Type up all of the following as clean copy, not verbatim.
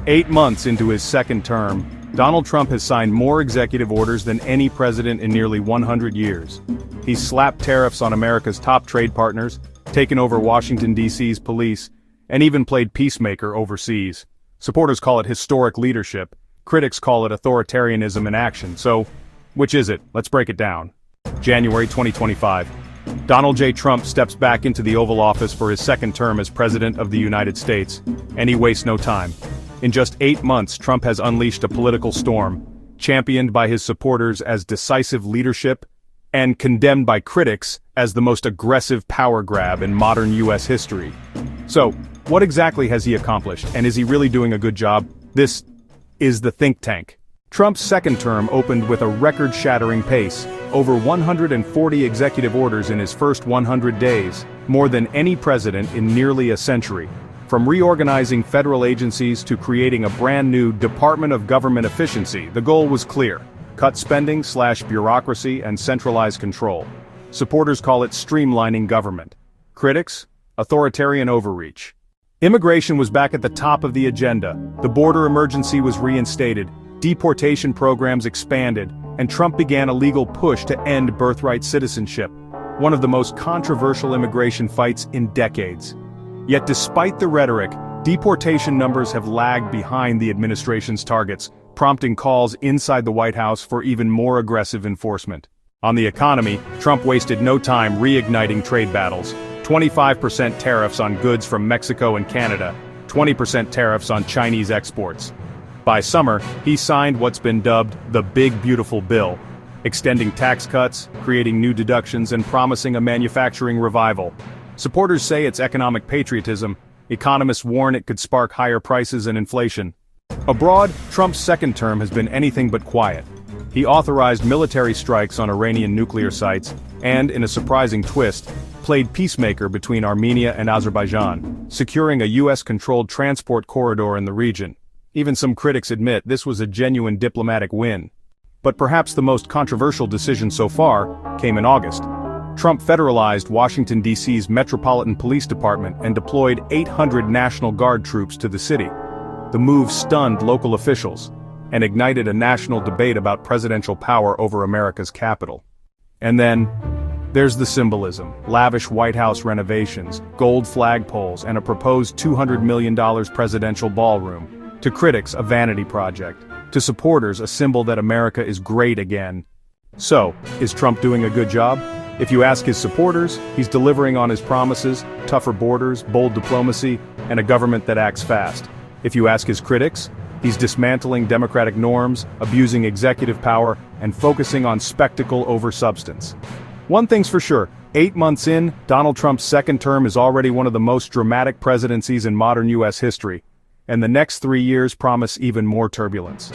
8 months into his second term, Donald Trump has signed more executive orders than any president in nearly 100 years. He's slapped tariffs on America's top trade partners, taken over Washington, D.C.'s police, and even played peacemaker overseas. Supporters call it historic leadership. Critics call it authoritarianism in action. So, which is it? Let's break it down. January 2025. Donald J. Trump steps back into the Oval Office for his second term as President of the United States, and he wastes no time. In just 8 months, Trump has unleashed a political storm, championed by his supporters as decisive leadership, and condemned by critics as the most aggressive power grab in modern U.S. history. So, what exactly has he accomplished, and is he really doing a good job? This is the think tank. Trump's second term opened with a record-shattering pace, over 140 executive orders in his first 100 days, more than any president in nearly a century. From reorganizing federal agencies to creating a brand-new Department of Government Efficiency, the goal was clear: cut spending, slash bureaucracy, and centralize control. Supporters call it streamlining government. Critics? Authoritarian overreach. Immigration was back at the top of the agenda, the border emergency was reinstated, deportation programs expanded, and Trump began a legal push to end birthright citizenship, one of the most controversial immigration fights in decades. Yet despite the rhetoric, deportation numbers have lagged behind the administration's targets, prompting calls inside the White House for even more aggressive enforcement. On the economy, Trump wasted no time reigniting trade battles. 25% tariffs on goods from Mexico and Canada, 20% tariffs on Chinese exports. By summer, he signed what's been dubbed the Big Beautiful Bill, extending tax cuts, creating new deductions, and promising a manufacturing revival. Supporters say it's economic patriotism. Economists warn it could spark higher prices and inflation. Abroad, Trump's second term has been anything but quiet. He authorized military strikes on Iranian nuclear sites, and, in a surprising twist, played peacemaker between Armenia and Azerbaijan, securing a U.S.-controlled transport corridor in the region. Even some critics admit this was a genuine diplomatic win. But perhaps the most controversial decision so far came in August. Trump federalized Washington, D.C.'s Metropolitan Police Department and deployed 800 National Guard troops to the city. The move stunned local officials and ignited a national debate about presidential power over America's capital. And then, there's the symbolism: lavish White House renovations, gold flagpoles, and a proposed $200 million presidential ballroom. To critics, a vanity project. To supporters, a symbol that America is great again. So, is Trump doing a good job? If you ask his supporters, he's delivering on his promises: tougher borders, bold diplomacy, and a government that acts fast. If you ask his critics, he's dismantling democratic norms, abusing executive power, and focusing on spectacle over substance. One thing's for sure, 8 months in, Donald Trump's second term is already one of the most dramatic presidencies in modern U.S. history, and the next 3 years promise even more turbulence.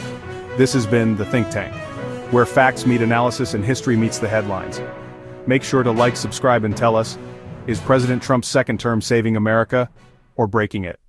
This has been The Think Tank, where facts meet analysis and history meets the headlines. Make sure to like, subscribe, and tell us, is President Trump's second term saving America or breaking it?